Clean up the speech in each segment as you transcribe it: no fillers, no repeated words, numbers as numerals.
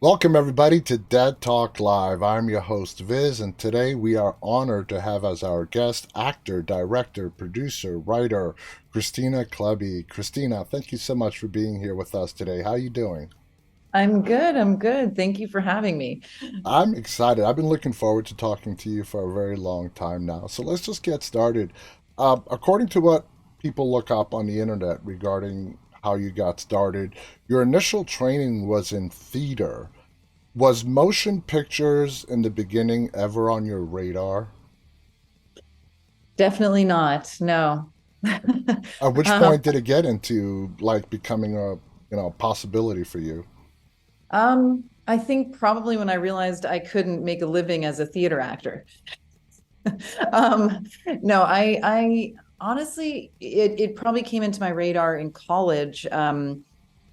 Welcome, everybody, to Dead Talk Live. I'm your host, Viz, and today we are honored to have as our guest actor, director, producer, writer, Kristina Klebe. Kristina, thank you so much for being here with us today. How are you doing? I'm good. I'm good. Thank you for having me. I'm excited. I've been looking forward to talking to you for a very long time now. So let's just get started. According to what people look up on the internet regarding how you got started, your initial training was in theater. Was motion pictures in the beginning ever on your radar? Definitely not. No. At which Um, point did it get into like becoming a possibility for you? I think probably when I realized I couldn't make a living as a theater actor. Um, no, I honestly, it probably came into my radar in college,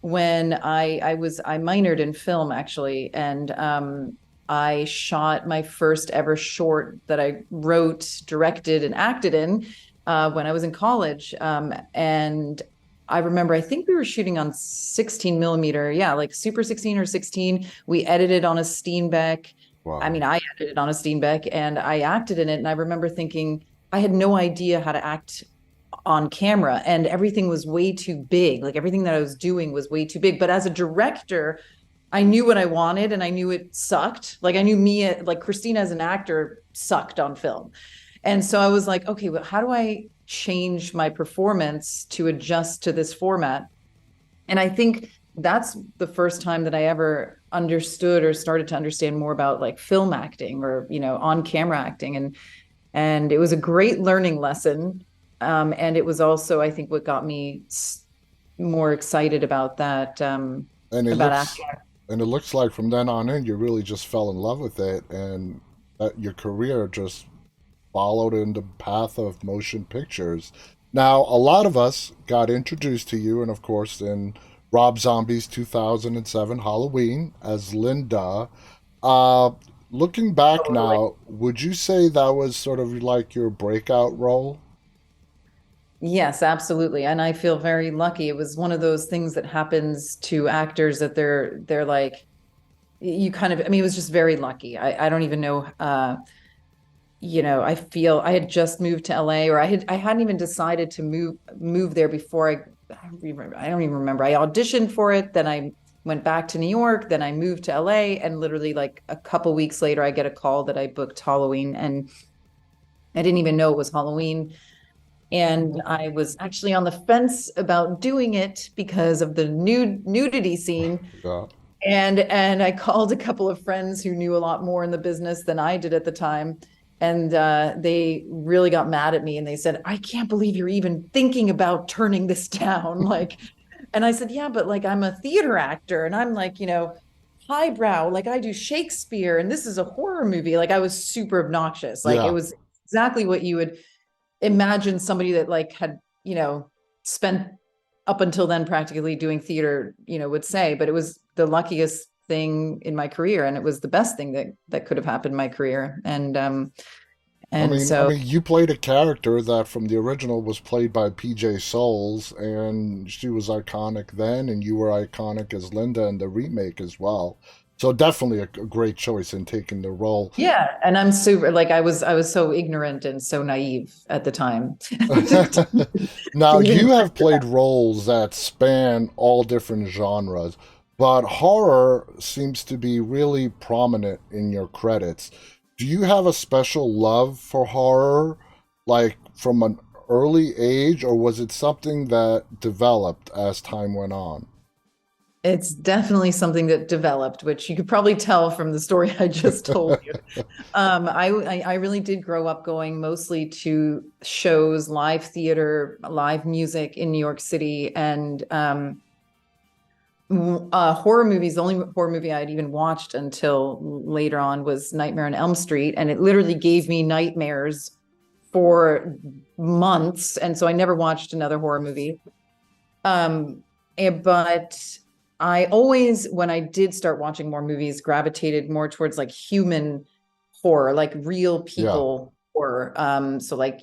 when I minored in film actually, and I shot my first ever short that I wrote, directed, and acted in when I was in college. And I remember, I think we were shooting on 16 millimeter, yeah, like Super 16 or 16. We edited on a Steenbeck. I mean, Wow. I edited on a Steenbeck and I acted in it. And I remember thinking, I had no idea how to act on camera, and everything was way too big. Like everything that I was doing was way too big. But as a director, I knew what I wanted and I knew it sucked. Like I knew me, like Kristina as an actor sucked on film. And so I was like, okay, well, how do I change my performance to adjust to this format? And I think that's the first time that I ever understood or started to understand more about like film acting or, on camera acting. And it was a great learning lesson. And it was also, I think, what got me more excited about that, And it about looks acting. and it looks like from then on in you really just fell in love with it, and that your career just followed in the path of motion pictures. Now, a lot of us got introduced to you, and of course, in Rob Zombie's 2007 Halloween as Linda. Uh, Looking back Totally. now, would you say that was sort of like your breakout role? Yes, absolutely. And I feel very lucky. It was one of those things that happens to actors that they're like, you kind of, I mean, it was just very lucky. I don't even know, I feel I had just moved to LA, or I hadn't even decided to move there before I don't even remember. I auditioned for it, then I went back to New York, then I moved to LA, and literally like a couple weeks later I get a call that I booked Halloween, and I didn't even know it was Halloween. And I was actually on the fence about doing it because of the nudity scene. Yeah. And I called a couple of friends who knew a lot more in the business than I did at the time. And they really got mad at me and they said, I can't believe you're even thinking about turning this down. Like, and I said, yeah, but like I'm a theater actor and I'm like, highbrow, like I do Shakespeare and this is a horror movie. Like I was super obnoxious. Like it Yeah. was exactly what you would imagine somebody that like had, spent up until then practically doing theater, would say. But it was the luckiest thing in my career, and it was the best thing that could have happened in my career. And I so mean, you played a character that from the original was played by PJ Souls, and she was iconic then, and you were iconic as Linda in the remake as well. So definitely a great choice in taking the role. yeah, and I'm super like I was so ignorant and so naive at the time to Now, even you have played roles that span all different genres, but horror seems to be really prominent in your credits. Do you have a special love for horror, like from an early age, or was it something that developed as time went on? it's definitely something that developed, which you could probably tell from the story I just told you. I really did grow up going mostly to shows, live theater, live music in New York City, and horror movies. The only horror movie I'd even watched until later on was Nightmare on Elm Street, and it literally gave me nightmares for months, and so I never watched another horror movie. But I always, when I did start watching more movies, gravitated more towards like human horror, like real Yeah. people horror. So like,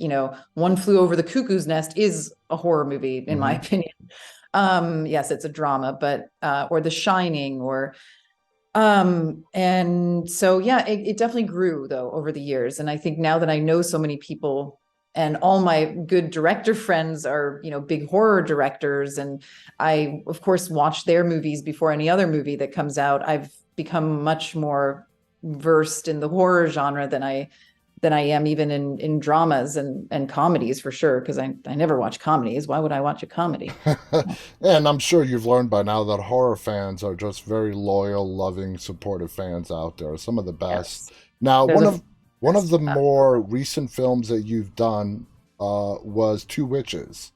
One Flew Over the Cuckoo's Nest is a horror movie, in my Hmm. opinion. Yes, it's a drama, but or The Shining, or And so, yeah, it definitely grew though over the years. And I think now that I know so many people and all my good director friends are, big horror directors, and I, of course, watch their movies before any other movie that comes out. I've become much more versed in the horror genre than I am even in dramas and comedies for sure, because I never watch comedies. Why would I watch a comedy? And I'm sure you've learned by now that horror fans are just very loyal, loving, supportive fans out there. Some of the best. Yes. Now, They're the one of best. the more recent films that you've done was Two Witches,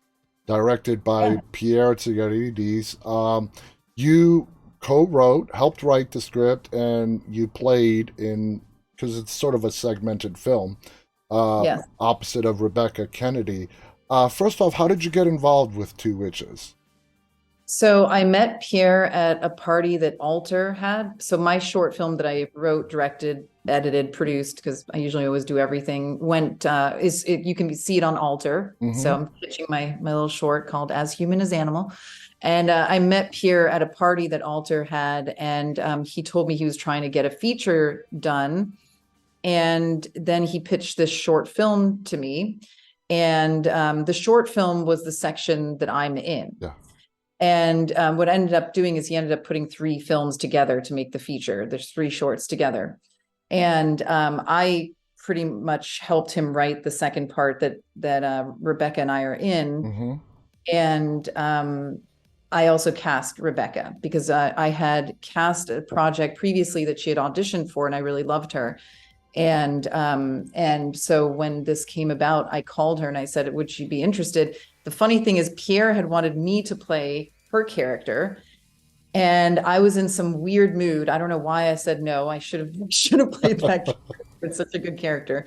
directed by Yeah. Pierre Tsagarides. You co-wrote, helped write the script, and you played in, because it's sort of a segmented film, Yes. opposite of Rebecca Kennedy. First off, how did you get involved with Two Witches? So I met Pierre at a party that Alter had. So my short film that I wrote, directed, edited, produced, because I usually always do everything, went you can see it on Alter. So Mm-hmm. I'm pitching my little short called As Human as Animal. And I met Pierre at a party that Alter had, and he told me he was trying to get a feature done. And then he pitched this short film to me. And the short film was the section that I'm in. Yeah. And what I ended up doing is he ended up putting 3 films together to make the feature. There's 3 shorts together. And I pretty much helped him write the second part that Rebecca and I are in. Mm-hmm. And I also cast Rebecca because I had cast a project previously that she had auditioned for, and I really loved her. And so when this came about, I called her and I said, would she be interested? The funny thing is, Pierre had wanted me to play her character, and I was in some weird mood. I don't know why I said no. I should have played that character. It's such a good character.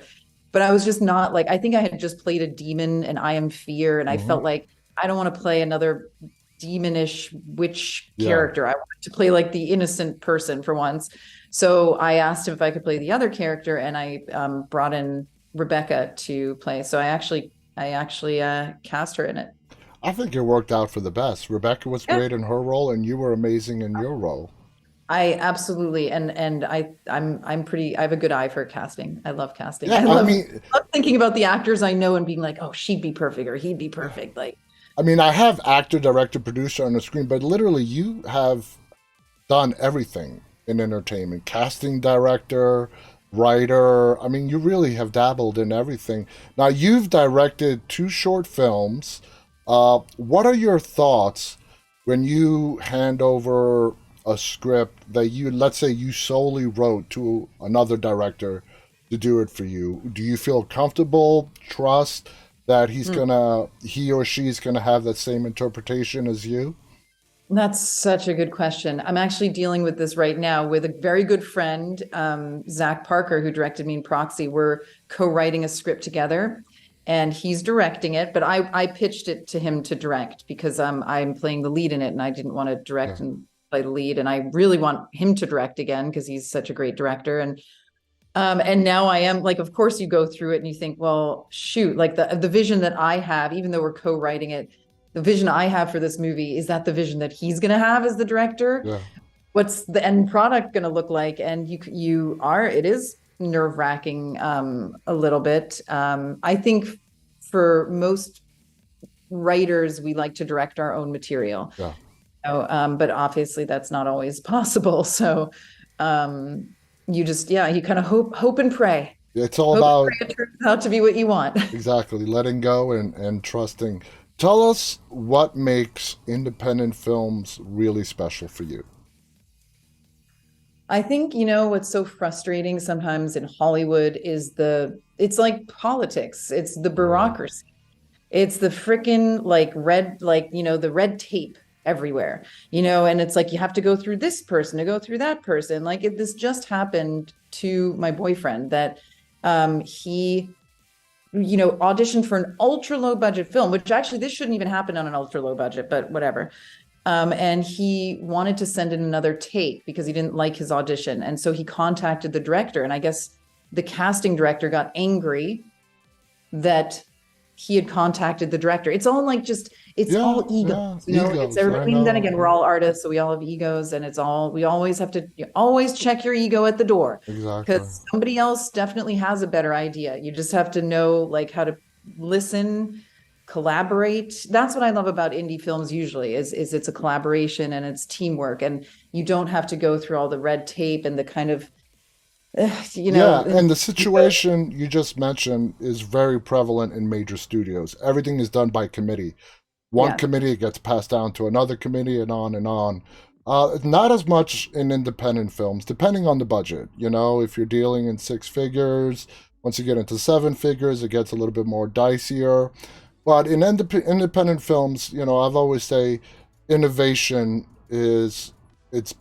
But I was just not like, I think I had just played a demon and I Am Fear, and I Mm-hmm. felt like I don't want to play another demonish witch Yeah. character. I wanted to play like the innocent person for once. So I asked him if I could play the other character, and I brought in Rebecca to play. So I actually cast her in it. I think it worked out for the best. Rebecca was Yeah. great in her role, and you were amazing in your role. I absolutely, and I'm pretty, I have a good eye for casting. I love casting. Yeah, I I love, mean, love thinking about the actors I know and being like, oh, she'd be perfect or he'd be perfect. Like, I have actor, director, producer on the screen, but literally, you have done everything in entertainment: casting director, writer. I mean, you really have dabbled in everything. Now, you've directed 2 short films. What are your thoughts when you hand over a script that you, let's say, you solely wrote to another director to do it for you? Do you feel comfortable, trust that he or she's gonna have that same interpretation as you? that's such a good question. I'm actually dealing with this right now with a very good friend, Zach Parker, who directed me in Proxy. We're co-writing a script together, and he's directing it. But I pitched it to him to direct because I'm playing the lead in it, and I didn't want to Yeah. direct and play the lead. And I really want him to direct again because he's such a great director. And now I am like, of course, you go through it and you think, well, shoot, like the vision that I have, even though we're co-writing it, the vision I have for this movie, is that the vision that he's going to have as the director? Yeah. What's the end product going to look like? And it is nerve-wracking a little bit. I think for most writers, we like to direct our own material. Yeah. But obviously that's not always possible. So you kind of hope and pray. It's all Hope and about pray it turns out to be what you want. exactly letting go and trusting. Tell us what makes independent films really special for you. I think, what's so frustrating sometimes in Hollywood is it's like politics. It's the Right. bureaucracy. It's the freaking like the red tape everywhere, and it's like you have to go through this person to go through that person. Like this just happened to my boyfriend that he auditioned for an ultra low budget film, which actually this shouldn't even happen on an ultra low budget, but whatever. And he wanted to send in another take because he didn't like his audition. And so he contacted the director, and I guess the casting director got angry that he had contacted the director. It's all like it's Yeah, all ego. yeah, It's egos. I everything. Then know. again, we're all artists, so we all have egos, and we always have to, you always check your ego at the door, Exactly. because somebody else definitely has a better idea. You just have to know like how to listen, collaborate. That's what I love about indie films usually is it's a collaboration and it's teamwork, and you don't have to go through all the red tape and the kind of, you Yeah, know, and the situation you just mentioned is very prevalent in major studios. Everything is done by committee. One yeah. committee gets passed down to another committee and on and on. Not as much in independent films, depending on the budget. If you're dealing in six figures, once you get into seven figures, it gets a little bit more dicier. But in independent films, I've always say innovation is it's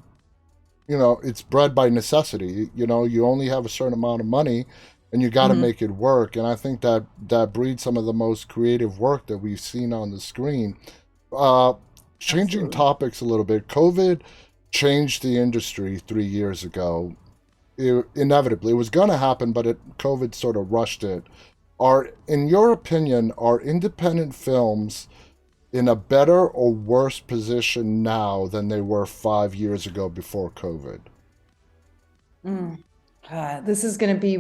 it's bred by necessity. You only have a certain amount of money, and you got to Mhm. make it work. And I think that breeds some of the most creative work that we've seen on the screen. Uh, Changing Absolutely. topics a little bit, COVID changed the industry 3 years ago. Inevitably, it was going to happen, but COVID sort of rushed it. In your opinion, are independent films in a better or worse position now than they were 5 years ago before COVID? Mm. This is going to be,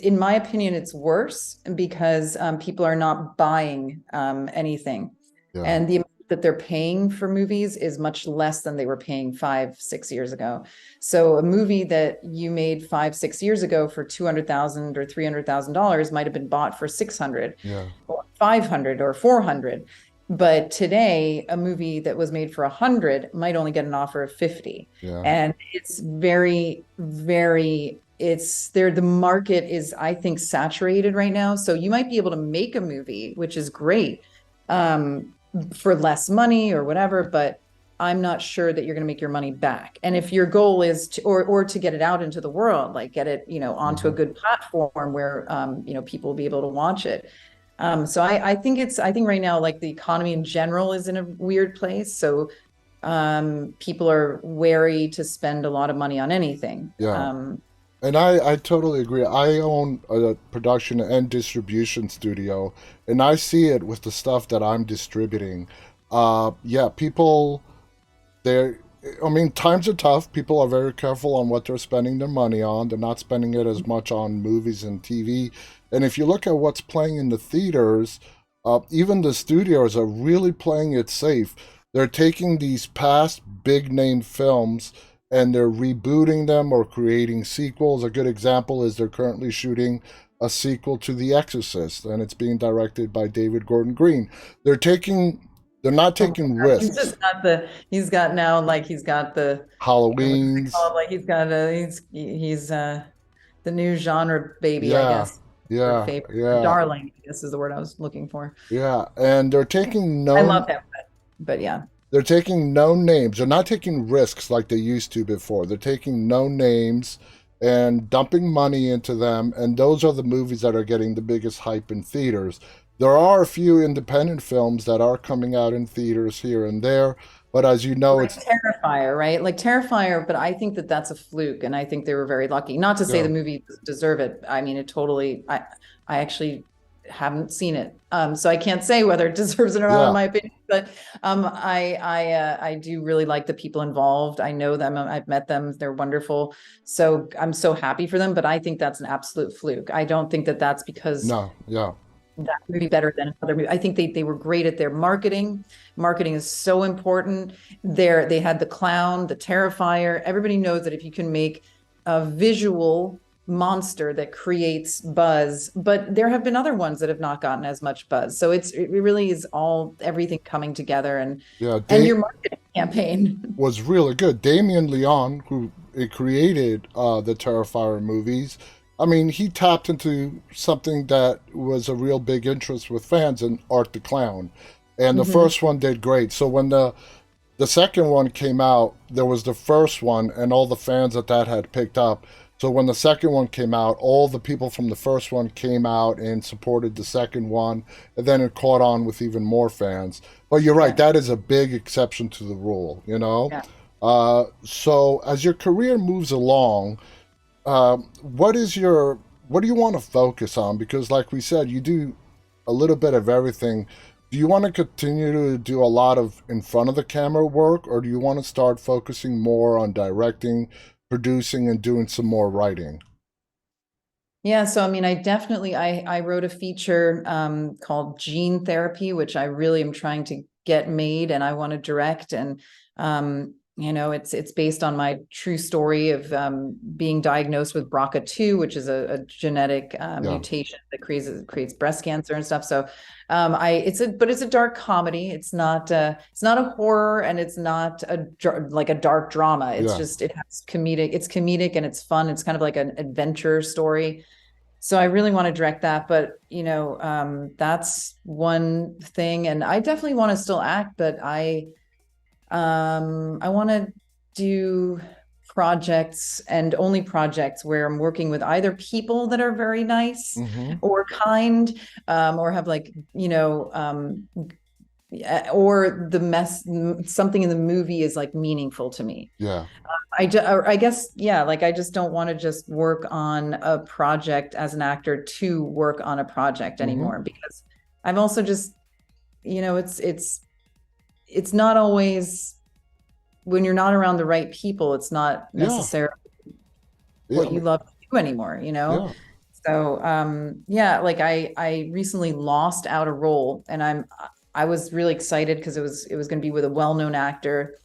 in my opinion, it's worse because people are not buying anything. Yeah, And the amount that they're paying for movies is much less than they were paying 5, 6 years ago. So a movie that you made 5, 6 years ago for 200,000 or $300,000 might have been bought for 600 yeah, or 500 or 400. But today, a movie that was made for 100 might only get an offer of 50. yeah, And it's very, very, it's there. The market is, I think, saturated right now. So you might be able to make a movie, which is great, um, for less money or whatever, but I'm not sure that you're going to make your money back. And if your goal is to, or to get it out into the world, like get it, onto a hmm good platform where, people will be able to watch it. So I think right now, like the economy in general is in a weird place. So people are wary to spend a lot of money on anything. yeah. And I totally agree. I own a production and distribution studio, and I see it with the stuff that I'm distributing. Yeah, people, they're, I mean, times are tough. People are very careful on what they're spending their money on. They're not spending it as much on movies and TV. And if you look at what's playing in the theaters, even the studios are really playing it safe. They're taking these past big name films and they're rebooting them or creating sequels. A good example is they're currently shooting a sequel to The Exorcist, and it's being directed by David Gordon Green. They're taking, they're not Oh my taking God. He's risks. just got he's got now, like he's got what do they call Halloween's, it? Like he's the new genre baby, I yeah, guess. Word yeah, favorite. yeah, Darling, I guess is the word I was looking for. yeah, and I love him, but yeah. they're taking known names. They're not taking risks like they used to before. They're taking known names and dumping money into them, and those are the movies that are getting the biggest hype in theaters. There are a few independent films that are coming out in theaters here and there, but as you know, Like it's Terrifier, right? Like Terrifier, but I think that that's a fluke, and I think they were very lucky. Not to say yeah, the movie doesn't deserve it. I mean, it totally. I actually haven't seen it, so I can't say whether it deserves it or not, in yeah, my opinion. But I do really like the people involved. I know them. I've met them. They're wonderful. So I'm so happy for them. But I think that's an absolute fluke. I don't think that that's because no, yeah, that movie better than another movie. I think they were great at their marketing. Marketing is so important. They had the clown, the terrifier. Everybody knows that if you can make a visual monster that creates buzz, but there have been other ones that have not gotten as much buzz. So it really is all everything coming together, yeah. and your marketing campaign. Was really good. Damien Leon, who created the Terrifier movies, I mean, he tapped into something that was a real big interest with fans in Art the Clown. And the Mhm. first one did great. So when the second one came out, there was the first one, and all the fans that had picked up. So when the second one came out, all the people from the first one came out and supported the second one, and then it caught on with even more fans. But you're right, Yeah. that is a big exception to the rule, you know? Yeah. So as your career moves along, what do you want to focus on? Because like we said, you do a little bit of everything. Do you want to continue to do a lot of in front of the camera work, or do you want to start focusing more on directing, producing, and doing some more writing? Yeah, so I mean, I wrote a feature called Gene Therapy, which I really am trying to get made, and I want to direct. And it's based on my true story of being diagnosed with BRCA2, which is a genetic Yeah. mutation that creates breast cancer and stuff. So it's a dark comedy. It's not a horror, and it's not like a dark drama. It's Yeah. just it has comedic. It's comedic and it's fun. It's kind of like an adventure story. So I really want to direct that, but that's one thing. And I definitely want to still act, but I want to do projects, and only projects where I'm working with either people that are very nice Mm-hmm. or kind, or have like, or the mess, something in the movie is like meaningful to me. Yeah. I guess, yeah, like I just don't want to just work on a project as an actor to work on a project Mm-hmm. anymore, because I've also just, it's not always, when you're not around the right people, it's not Yeah. necessarily Yeah. what you love to do anymore. Yeah. So yeah, like I recently lost out a role, and I was really excited because it was going to be with a well-known actor.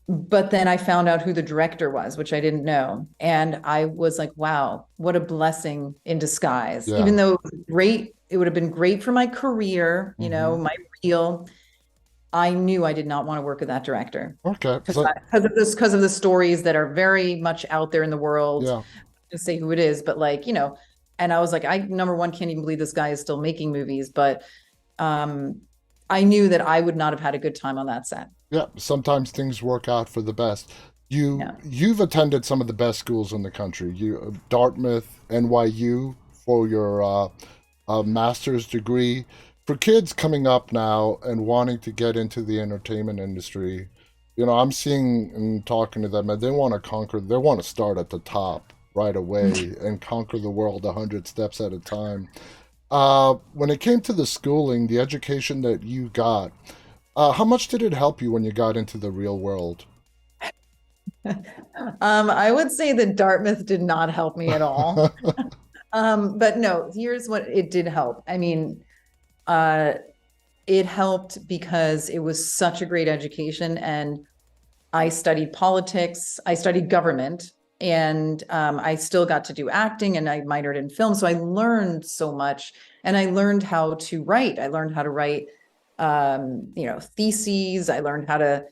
But then I found out who the director was, which I didn't know. And I was like, wow, what a blessing in disguise. Even Yeah. though it was great, it would have been great for my career, Mm-hmm. my reel. I knew I did not want to work with that director Okay. because So because of the stories that are very much out there in the world. yeah. To say who it is, but and I was like, I number one can't even believe this guy is still making movies, but um I knew that I would not have had a good time on that set. Yeah. Sometimes things work out for the best. Yeah. You've attended some of the best schools in the country. You Dartmouth, NYU for your master's degree. For kids coming up now and wanting to get into the entertainment industry, I'm seeing and talking to them, and they want to conquer. They want to start at the top right away and conquer the world 100 steps at a time. When it came to the schooling, the education that you got, how much did it help you when you got into the real world? I would say that Dartmouth did not help me at all. But no, here's what it did help. I mean, uh, it helped because it was such a great education, and I studied politics, I studied government, and I still got to do acting, and I minored in film. So I learned so much, and I learned how to write. I learned how to write, theses. I learned how to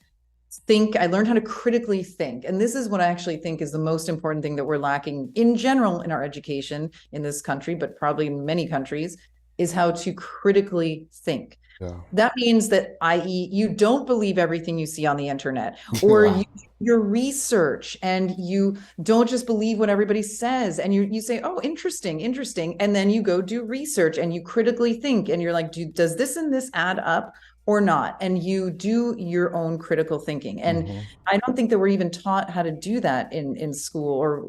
think. I learned how to critically think. And this is what I actually think is the most important thing that we're lacking in general in our education in this country, but probably in many countries, is how to critically think. Yeah. That means that, i.e., you don't believe everything you see on the internet, or Yeah. your research, and you don't just believe what everybody says, and you say, oh, interesting, and then you go do research and you critically think, and you're like, does this and this add up or not? And you do your own critical thinking. And Mm-hmm. I don't think that we're even taught how to do that in school, or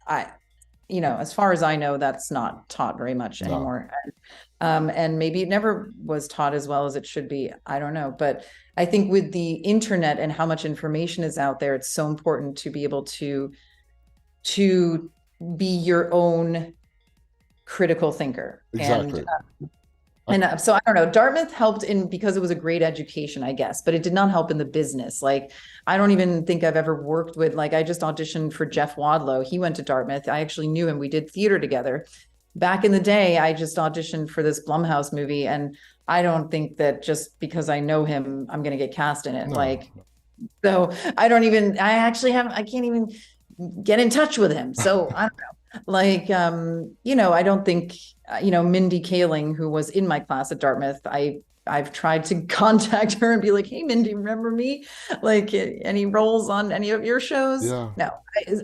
I as far as I know, that's not taught very much No. anymore. And maybe it never was taught as well as it should be. I don't know. But I think with the internet and how much information is out there, it's so important to be able to be your own critical thinker. And Exactly. I, and so I don't know, Dartmouth helped in because it was a great education, I guess, but it did not help in the business. Like, I don't even think I've ever worked with, like, I just auditioned for Jeff Wadlow. He went to Dartmouth. I actually knew him. We did theater together. Back in the day, I just auditioned for this Blumhouse movie. And I don't think that just because I know him, I'm going to get cast in it. no. Like, so I can't even get in touch with him. So I don't know. Like, I don't think, Mindy Kaling, who was in my class at Dartmouth, I've tried to contact her and be like, hey, Mindy, remember me? Like, any roles on any of your shows? Yeah. No,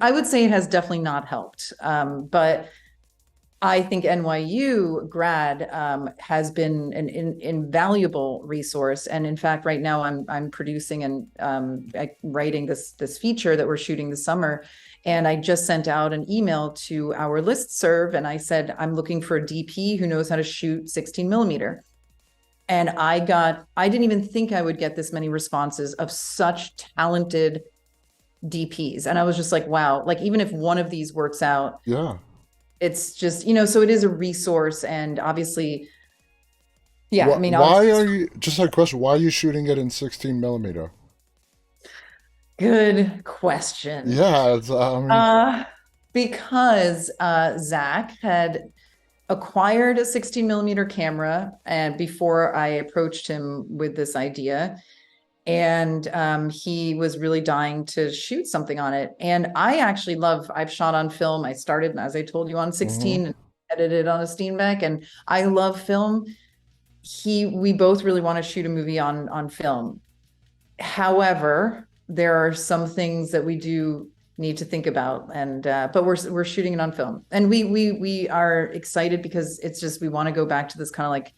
I would say it has definitely not helped. But I think NYU grad has been an invaluable resource, and in fact, right now I'm producing and writing this feature that we're shooting this summer, and I just sent out an email to our listserv, and I said I'm looking for a DP who knows how to shoot 16 millimeter. And I didn't even think I would get this many responses of such talented DPs. And I was just like, wow, like even if one of these works out, Yeah. it's just, you know, so it is a resource. And obviously, yeah, I What? mean, Why obviously, are you? Just a question. Why are you shooting it in 16 millimeter? good question. Yeah. It's, I mean. Uh, because Zach had acquired a 16 millimeter camera and before I approached him with this idea. And he was really dying to shoot something on it. And I actually I've shot on film. I started, as I told you, on Hmm. 16 and edited on a Steenbeck, and I love film. We both really want to shoot a movie on film. However, there are some things that we do need to think about, and but we're shooting it on film, and we are excited because it's just we want to go back to this kind of like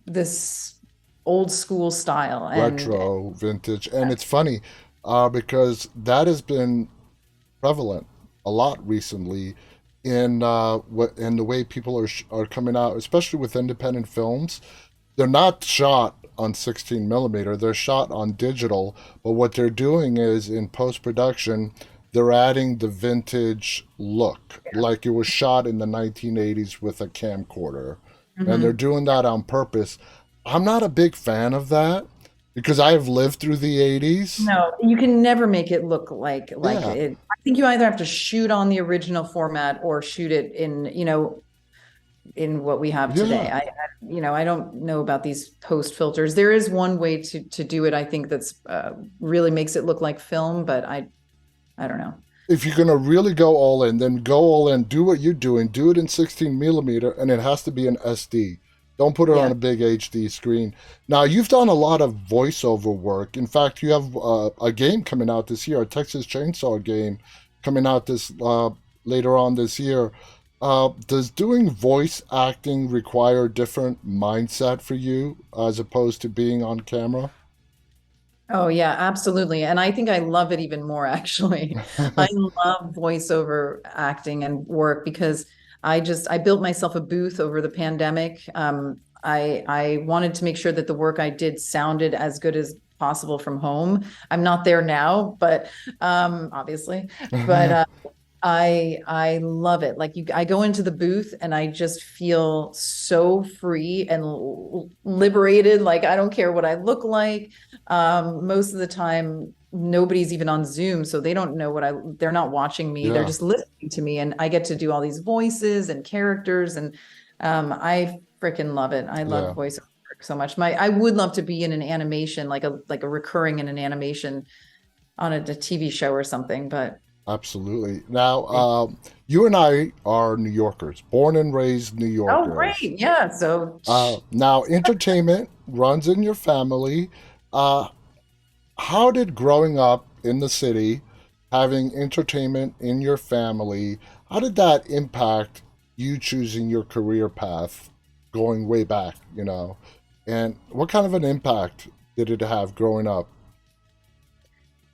this old school style, and Retro, vintage, and it's funny because that has been prevalent a lot recently in what in the way people are coming out, especially with independent films. They're not shot on 16 millimeter; they're shot on digital. But what they're doing is in post production, they're adding the vintage look, like it was shot in the 1980s with a camcorder, and they're Mhm. doing that on purpose. I'm not a big fan of that because I've lived through the 80s. No, you can never make it look like Yeah, it. I think you either have to shoot on the original format or shoot it in, you know, in what we have yeah. today. You know, I don't know about these post filters. There is one way to do it. I think that's really makes it look like film, but I don't know. If you're gonna really go all in, then go all in. Do what you're doing. Do it in 16 millimeter, and it has to be an SD. Don't put it on Yeah. a big HD screen. Now you've done a lot of voiceover work. In fact, you have a game coming out this year, a Texas Chainsaw game coming out this later on this year. Does doing voice acting require a different mindset for you as opposed to being on camera? Oh yeah, absolutely. And I think I love it even more actually. I love voiceover acting and work because I built myself a booth over the pandemic. I wanted to make sure that the work I did sounded as good as possible from home. I'm not there now, but obviously, but I love it. Like I go into the booth and I just feel so free and liberated. Like I don't care what I look like. Most of the time, nobody's even on Zoom, so they don't know they're not watching me. They're Yeah, just listening to me, and I get to do all these voices and characters, and I freaking love it. I love yeah. voiceover work so much. I would love to be in an animation, like a recurring in an animation on a TV show or something, but. Absolutely. Now, you and I are New Yorkers, born and raised New Oh, Yorkers. great. Yeah. So, Now, entertainment runs in your family. Uh, how did growing up in the city, having entertainment in your family, how did that impact you choosing your career path going way back, you know? And what kind of an impact did it have growing up?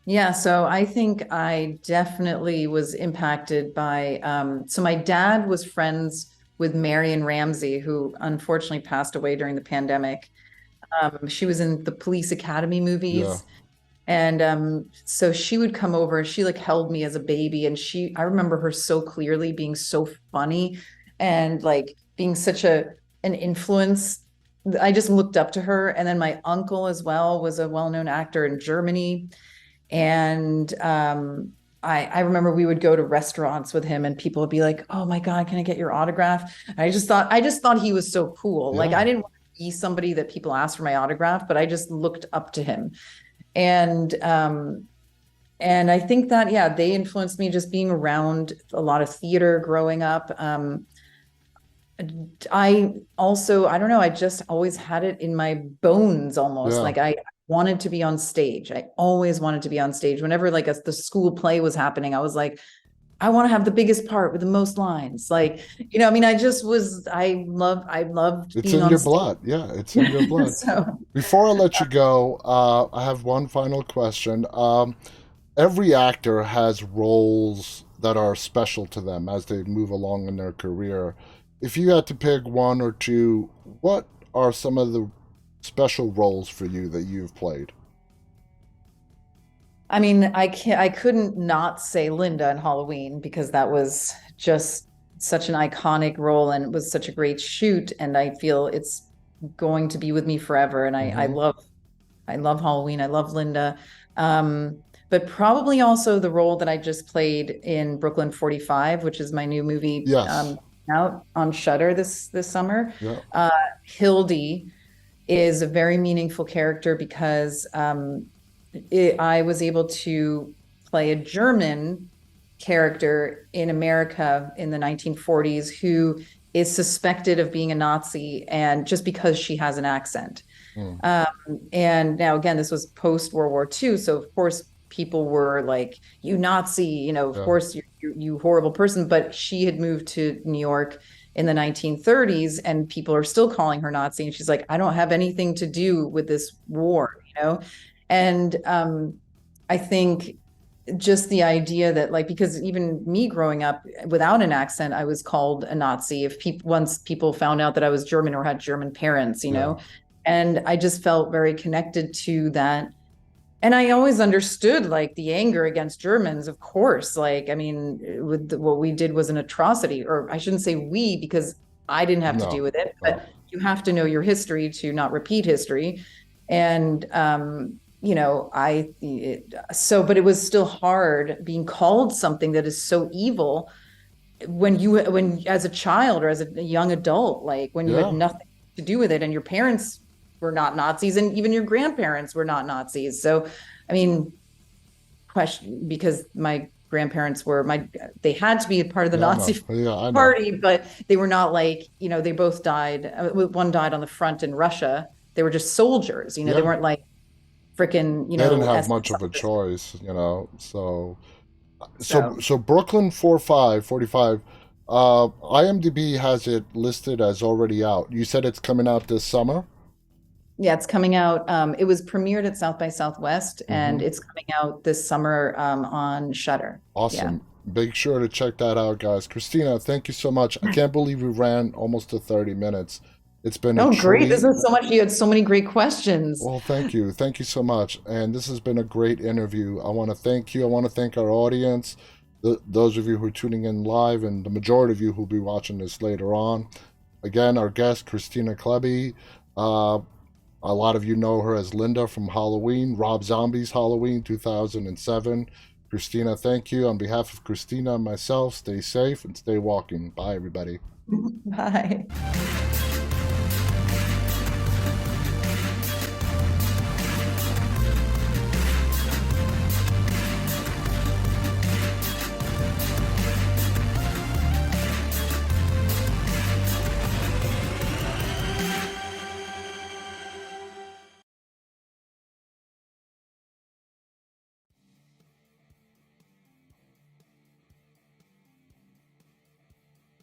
yeah. So I think I definitely was impacted by, so my dad was friends with Marion Ramsey, who unfortunately passed away during the pandemic. She was in the Police Academy Yeah, movies. And so she would come over, she like held me as a baby. And I remember her so clearly being so funny and like being such an influence. I just looked up to her. And then my uncle as well was a well-known actor in Germany. And I remember we would go to restaurants with him and people would be like, "Oh my God, can I get your autograph?" And I just thought he was so cool. Like I yeah, didn't want to be somebody that people asked for my autograph, but I just looked up to him. And and I think that yeah, they influenced me just being around a lot of theater growing up. I also, I don't know, I just always had it in my bones almost. yeah. Like I wanted to be on stage. I always wanted to be on stage. Whenever like the school play was happening, I was like, I want to have the biggest part with the most lines. Like, you know, I mean, I loved It's being in on your stage. blood. Yeah, it's in your blood. So Before I let you go, I have one final question. Every actor has roles that are special to them as they move along in their career. If you had to pick one or two, what are some of the special roles for you that you've played? I mean, I couldn't not say Linda in Halloween because that was just such an iconic role and it was such a great shoot. And I feel it's going to be with me forever. And Mm-hmm. I love Halloween. I love Linda. But probably also the role that I just played in Brooklyn 45, which is my new movie Yes. out on Shudder this summer. Yeah. Hildy is a very meaningful character because I was able to play a German character in America in the 1940s who is suspected of being a Nazi and just because she has an accent. Mm. Um, and now, again, this was post World War II. So, of course, people were like, you Nazi, of Yeah. course, you horrible person. But she had moved to New York in the 1930s, and people are still calling her Nazi. And she's like, I don't have anything to do with this war. And I think just the idea that because even me growing up without an accent, I was called a Nazi if people once people found out that I was German or had German parents, Yeah. and I just felt very connected to that. And I always understood the anger against Germans, of course. I mean, what we did was an atrocity, or I shouldn't say we, because I didn't have to do No. with it, No. but you have to know your history to not repeat history. And but it was still hard being called something that is so evil when as a child or as a young adult, when you had Yeah. nothing to do with it and your parents were not Nazis and even your grandparents were not Nazis. So, I mean, question because my grandparents they had to be a part of the Yeah. I know. Nazi Yeah. I know. party, but they were not they both died. One died on the front in Russia. They were just soldiers, they Yeah. weren't freaking, They didn't have SS much of a officers. choice. So So Brooklyn 45. IMDb has it listed as already out. You said it's coming out this summer? yeah, it's coming out. It was premiered at South by Southwest, and Mm-hmm. it's coming out this summer on Shudder. Yeah. Awesome. Make sure to check that out, guys. Christina, thank you so much. I can't believe we ran almost to 30 minutes. It's been a Oh, great! This treat. was so much. You had so many great questions. Well, thank you. Thank you so much. And this has been a great interview. I want to thank you. I want to thank our audience, those of you who are tuning in live, and the majority of you who'll be watching this later on. Again, our guest, Kristina Klebe. Uh, a lot of you know her as Linda from Halloween, Rob Zombie's Halloween 2007. Christina, thank you. On behalf of Christina and myself, stay safe and stay walking. Bye, everybody. Bye.